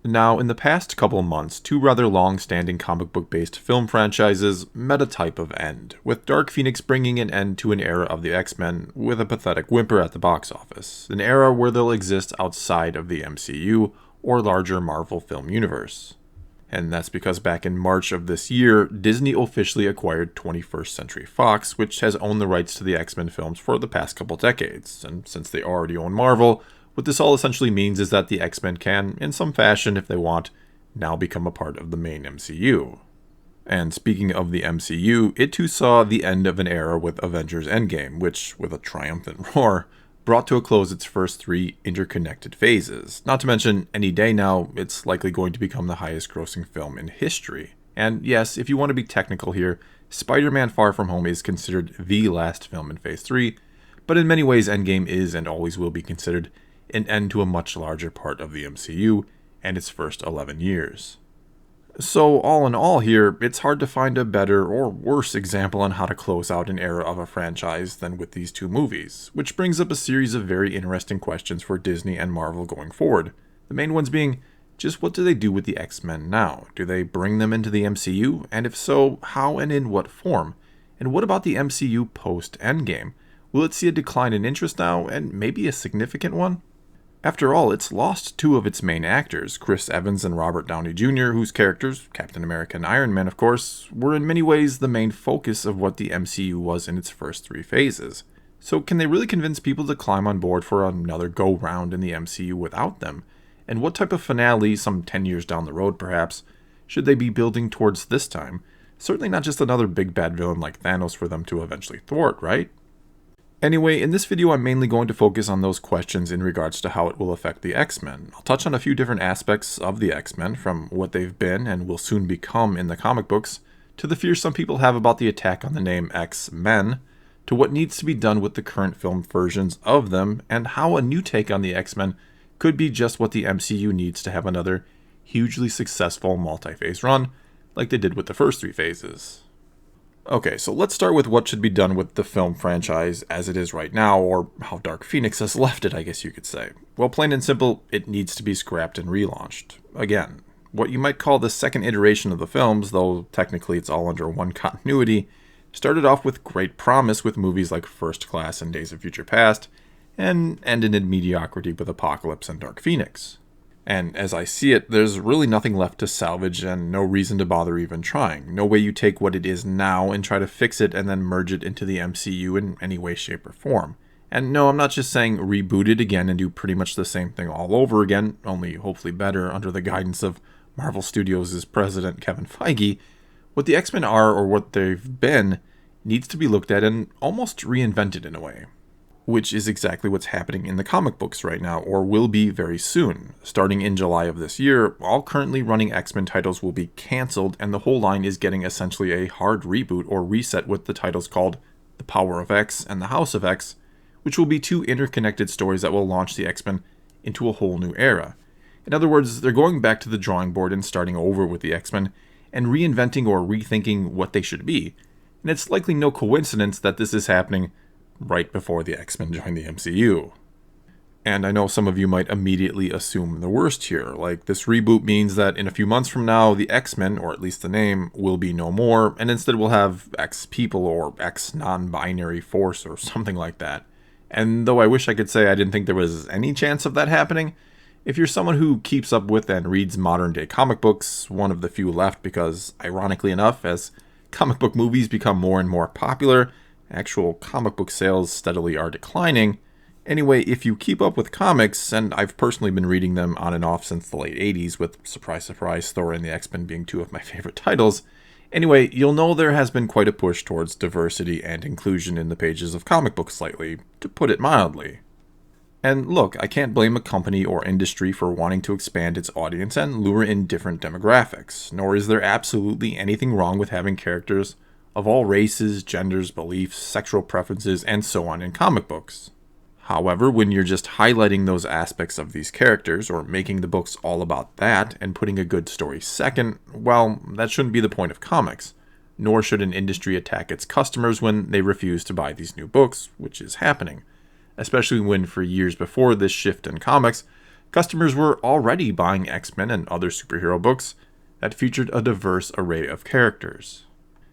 Now, in the past couple months, two rather long-standing comic book-based film franchises met a type of end, with Dark Phoenix bringing an end to an era of the X-Men with a pathetic whimper at the box office, an era where they'll exist outside of the MCU or larger Marvel film universe. And that's because back in March of this year, Disney officially acquired 21st Century Fox, which has owned the rights to the X-Men films for the past couple decades, and since they already own Marvel, what this all essentially means is that the X-Men can, in some fashion if they want, now become a part of the main MCU. And speaking of the MCU, it too saw the end of an era with Avengers Endgame, which, with a triumphant roar, brought to a close its first three interconnected phases. Not to mention, any day now, it's likely going to become the highest grossing film in history. And yes, if you want to be technical here, Spider-Man Far From Home is considered the last film in Phase 3, but in many ways Endgame is and always will be considered an end to a much larger part of the MCU and its first 11 years. So all in all here, it's hard to find a better or worse example on how to close out an era of a franchise than with these two movies, which brings up a series of very interesting questions for Disney and Marvel going forward. The main ones being, just what do they do with the X-Men now? Do they bring them into the MCU? And if so, how and in what form? And what about the MCU post-Endgame? Will it see a decline in interest now, and maybe a significant one? After all, it's lost two of its main actors, Chris Evans and Robert Downey Jr., whose characters, Captain America and Iron Man of course, were in many ways the main focus of what the MCU was in its first three phases. So can they really convince people to climb on board for another go-round in the MCU without them? And what type of finale, some 10 years down the road perhaps, should they be building towards this time? Certainly not just another big bad villain like Thanos for them to eventually thwart, right? Anyway, in this video I'm mainly going to focus on those questions in regards to how it will affect the X-Men. I'll touch on a few different aspects of the X-Men, from what they've been and will soon become in the comic books, to the fears some people have about the attack on the name X-Men, to what needs to be done with the current film versions of them, and how a new take on the X-Men could be just what the MCU needs to have another hugely successful multi-phase run, like they did with the first three phases. Okay, so let's start with what should be done with the film franchise as it is right now, or how Dark Phoenix has left it, I guess you could say. Well, plain and simple, it needs to be scrapped and relaunched. Again, what you might call the second iteration of the films, though technically it's all under one continuity, started off with great promise with movies like First Class and Days of Future Past, and ended in mediocrity with Apocalypse and Dark Phoenix. And as I see it, there's really nothing left to salvage and no reason to bother even trying. No way you take what it is now and try to fix it and then merge it into the MCU in any way, shape, or form. And no, I'm not just saying reboot it again and do pretty much the same thing all over again, only hopefully better under the guidance of Marvel Studios' president Kevin Feige. What the X-Men are, or what they've been, needs to be looked at and almost reinvented in a way. Which is exactly what's happening in the comic books right now, or will be very soon. Starting in July of this year, all currently running X-Men titles will be cancelled, and the whole line is getting essentially a hard reboot or reset with the titles called The Power of X and The House of X, which will be two interconnected stories that will launch the X-Men into a whole new era. In other words, they're going back to the drawing board and starting over with the X-Men, and reinventing or rethinking what they should be. And it's likely no coincidence that this is happening right before the X-Men join the MCU. And I know some of you might immediately assume the worst here, like this reboot means that in a few months from now, the X-Men, or at least the name, will be no more, and instead we'll have X-People or X-non-binary force or something like that. And though I wish I could say I didn't think there was any chance of that happening, if you're someone who keeps up with and reads modern-day comic books, one of the few left because, ironically enough, as comic book movies become more and more popular, actual comic book sales steadily are declining. Anyway, if you keep up with comics, and I've personally been reading them on and off since the late 80s, with, surprise surprise, Thor and the X-Men being two of my favorite titles, anyway, you'll know there has been quite a push towards diversity and inclusion in the pages of comic books lately, to put it mildly. And look, I can't blame a company or industry for wanting to expand its audience and lure in different demographics, nor is there absolutely anything wrong with having characters of all races, genders, beliefs, sexual preferences, and so on in comic books. However, when you're just highlighting those aspects of these characters, or making the books all about that, and putting a good story second, well, that shouldn't be the point of comics. Nor should an industry attack its customers when they refuse to buy these new books, which is happening. Especially when, for years before this shift in comics, Customers were already buying X-Men and other superhero books that featured a diverse array of characters.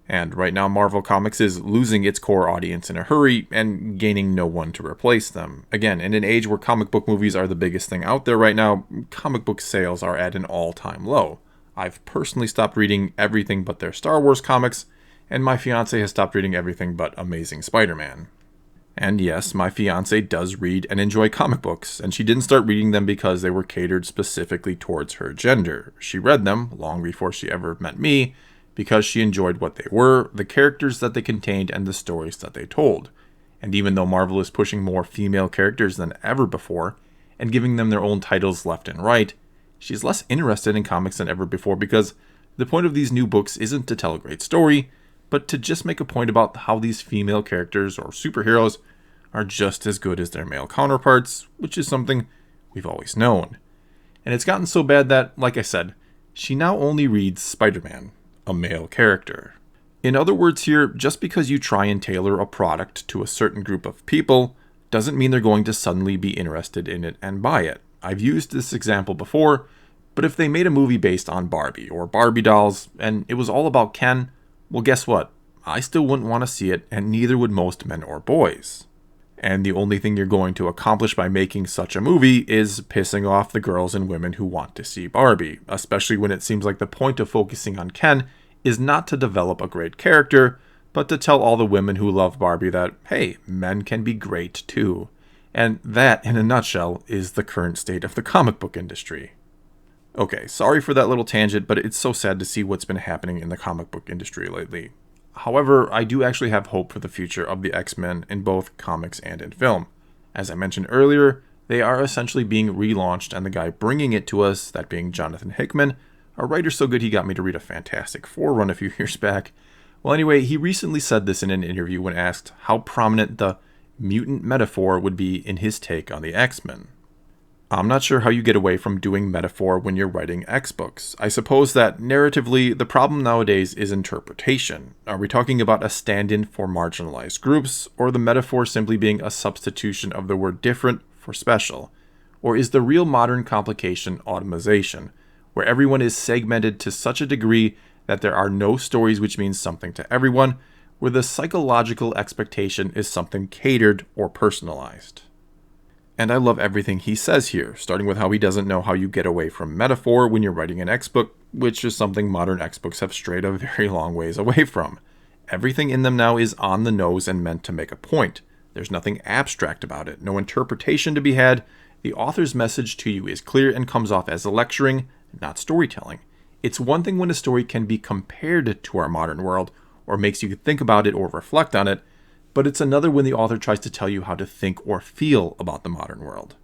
And right now, Marvel Comics is losing its core audience in a hurry and gaining no one to replace them. Again, in an age where comic book movies are the biggest thing out there right now, comic book sales are at an all-time low. I've personally stopped reading everything but their Star Wars comics, and my fiance has stopped reading everything but Amazing Spider-Man. And yes, my fiance does read and enjoy comic books, and she didn't start reading them because they were catered specifically towards her gender. She read them, long before she ever met me, because she enjoyed what they were, the characters that they contained, and the stories that they told. And even though Marvel is pushing more female characters than ever before, and giving them their own titles left and right, she's less interested in comics than ever before because the point of these new books isn't to tell a great story, but to just make a point about how these female characters or superheroes are just as good as their male counterparts, which is something we've always known. And it's gotten so bad that, like I said, she now only reads Spider-Man, a male character. In other words here, just because you try and tailor a product to a certain group of people doesn't mean they're going to suddenly be interested in it and buy it. I've used this example before, but if they made a movie based on Barbie or Barbie dolls and it was all about Ken, well, guess what? I still wouldn't want to see it, and neither would most men or boys. And the only thing you're going to accomplish by making such a movie is pissing off the girls and women who want to see Barbie, especially when it seems like the point of focusing on Ken is not to develop a great character, but to tell all the women who love Barbie that, hey, men can be great too. And that, in a nutshell, is the current state of the comic book industry. Okay, sorry for that little tangent, but it's so sad to see what's been happening in the comic book industry lately. However, I do actually have hope for the future of the X-Men in both comics and in film. As I mentioned earlier, they are essentially being relaunched, and the guy bringing it to us, that being Jonathan Hickman, a writer so good he got me to read a Fantastic Four run a few years back. Well, anyway, he recently said this in an interview when asked how prominent the mutant metaphor would be in his take on the X-Men. I'm not sure how you get away from doing metaphor when you're writing X-books. I suppose that narratively, the problem nowadays is interpretation. Are we talking about a stand-in for marginalized groups, or the metaphor simply being a substitution of the word different for special? Or is the real modern complication automation, where everyone is segmented to such a degree that there are no stories which means something to everyone, where the psychological expectation is something catered or personalized? And I love everything he says here, starting with how he doesn't know how you get away from metaphor when you're writing an X-book, which is something modern X-books have strayed a very long ways away from. Everything in them now is on the nose and meant to make a point. There's nothing abstract about it, no interpretation to be had. The author's message to you is clear and comes off as lecturing, not storytelling. It's one thing when a story can be compared to our modern world, or makes you think about it or reflect on it, but it's another when the author tries to tell you how to think or feel about the modern world.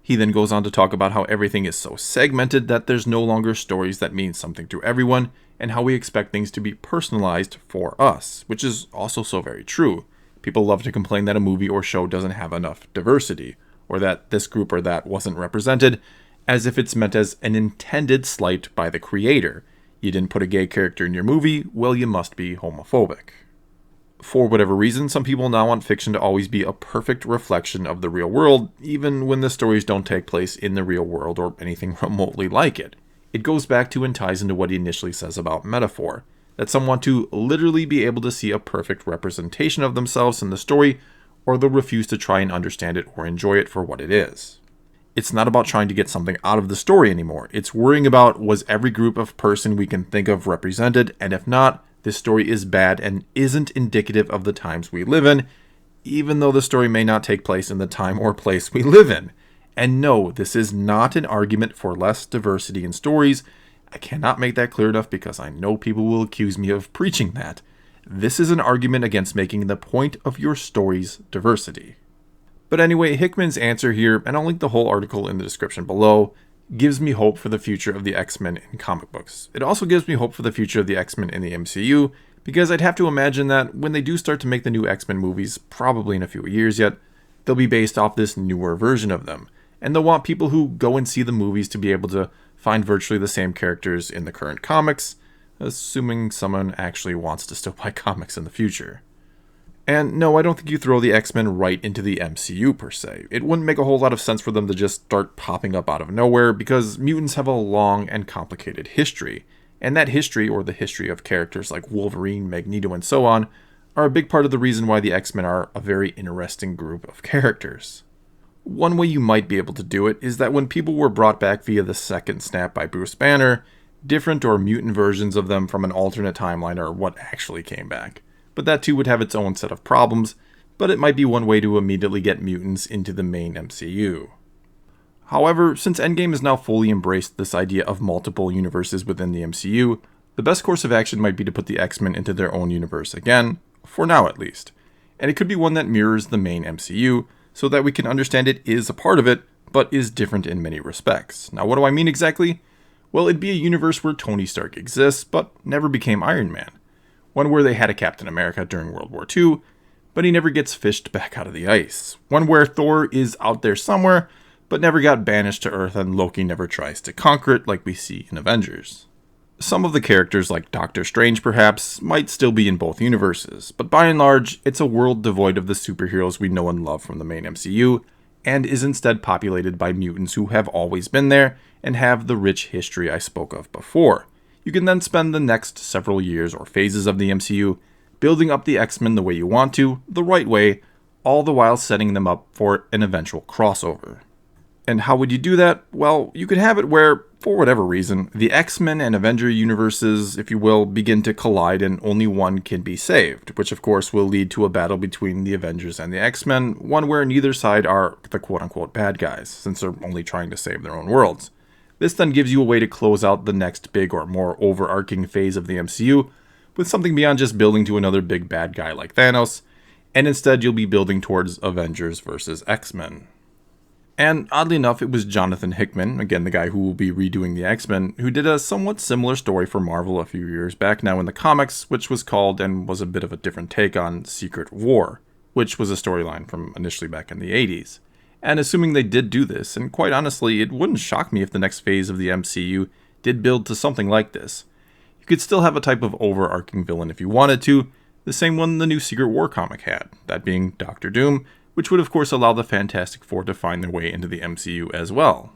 He then goes on to talk about how everything is so segmented that there's no longer stories that mean something to everyone, and how we expect things to be personalized for us, which is also so very true. People love to complain that a movie or show doesn't have enough diversity, or that this group or that wasn't represented, as if it's meant as an intended slight by the creator. You didn't put a gay character in your movie, well, you must be homophobic. For whatever reason, some people now want fiction to always be a perfect reflection of the real world, even when the stories don't take place in the real world or anything remotely like it. It goes back to and ties into what he initially says about metaphor, that some want to literally be able to see a perfect representation of themselves in the story, or they'll refuse to try and understand it or enjoy it for what it is. It's not about trying to get something out of the story anymore. It's worrying about, was every group of person we can think of represented, and if not, this story is bad and isn't indicative of the times we live in, even though the story may not take place in the time or place we live in. And no, this is not an argument for less diversity in stories. I cannot make that clear enough because I know people will accuse me of preaching that. This is an argument against making the point of your story's diversity. But anyway, Hickman's answer here, and I'll link the whole article in the description below, gives me hope for the future of the X-Men in comic books. It also gives me hope for the future of the X-Men in the MCU, because I'd have to imagine that when they do start to make the new X-Men movies, probably in a few years yet, they'll be based off this newer version of them. And they'll want people who go and see the movies to be able to find virtually the same characters in the current comics, assuming someone actually wants to still buy comics in the future. And no, I don't think you throw the X-Men right into the MCU per se. It wouldn't make a whole lot of sense for them to just start popping up out of nowhere, because mutants have a long and complicated history. And that history, or the history of characters like Wolverine, Magneto, and so on, are a big part of the reason why the X-Men are a very interesting group of characters. One way you might be able to do it is that when people were brought back via the second snap by Bruce Banner, different or mutant versions of them from an alternate timeline are what actually came back. But that too would have its own set of problems, but it might be one way to immediately get mutants into the main MCU. However, since Endgame has now fully embraced this idea of multiple universes within the MCU, the best course of action might be to put the X-Men into their own universe again, for now at least. And it could be one that mirrors the main MCU, so that we can understand it is a part of it, but is different in many respects. Now, what do I mean exactly? Well, it'd be a universe where Tony Stark exists, but never became Iron Man. One where they had a Captain America during World War II, but he never gets fished back out of the ice. One where Thor is out there somewhere, but never got banished to Earth, and Loki never tries to conquer it like we see in Avengers. Some of the characters, like Doctor Strange perhaps, might still be in both universes, but by and large, it's a world devoid of the superheroes we know and love from the main MCU, and is instead populated by mutants who have always been there, and have the rich history I spoke of before. You can then spend the next several years or phases of the MCU building up the X-Men the way you want to, the right way, all the while setting them up for an eventual crossover. And how would you do that? Well, you could have it where, for whatever reason, the X-Men and Avenger universes, if you will, begin to collide and only one can be saved, which of course will lead to a battle between the Avengers and the X-Men, one where neither side are the quote-unquote bad guys, since they're only trying to save their own worlds. This then gives you a way to close out the next big or more overarching phase of the MCU with something beyond just building to another big bad guy like Thanos, and instead you'll be building towards Avengers versus X-Men. And oddly enough, it was Jonathan Hickman, again the guy who will be redoing the X-Men, who did a somewhat similar story for Marvel a few years back now in the comics, which was called, and was a bit of a different take on, Secret War, which was a storyline from initially back in the 80s. And assuming they did do this, and quite honestly, it wouldn't shock me if the next phase of the MCU did build to something like this. You could still have a type of overarching villain if you wanted to, the same one the new Secret War comic had, that being Doctor Doom, which would of course allow the Fantastic Four to find their way into the MCU as well.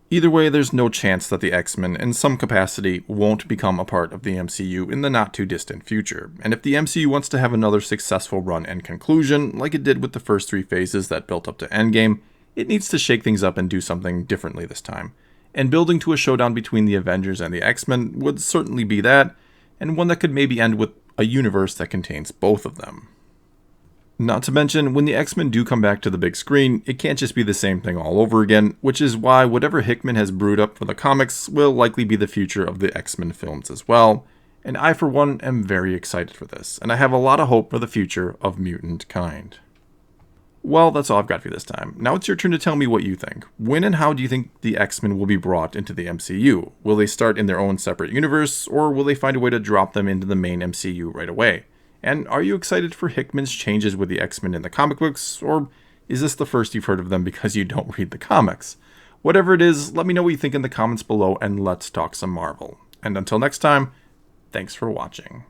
Either way, there's no chance that the X-Men, in some capacity, won't become a part of the MCU in the not-too-distant future, and if the MCU wants to have another successful run and conclusion, like it did with the first three phases that built up to Endgame, it needs to shake things up and do something differently this time. And building to a showdown between the Avengers and the X-Men would certainly be that, and one that could maybe end with a universe that contains both of them. Not to mention, when the X-Men do come back to the big screen, it can't just be the same thing all over again, which is why whatever Hickman has brewed up for the comics will likely be the future of the X-Men films as well, and I for one am very excited for this, and I have a lot of hope for the future of mutant kind. Well, that's all I've got for you this time. Now it's your turn to tell me what you think. When and how do you think the X-Men will be brought into the MCU? Will they start in their own separate universe, or will they find a way to drop them into the main MCU right away? And are you excited for Hickman's changes with the X-Men in the comic books, or is this the first you've heard of them because you don't read the comics? Whatever it is, let me know what you think in the comments below, and let's talk some Marvel. And until next time, thanks for watching.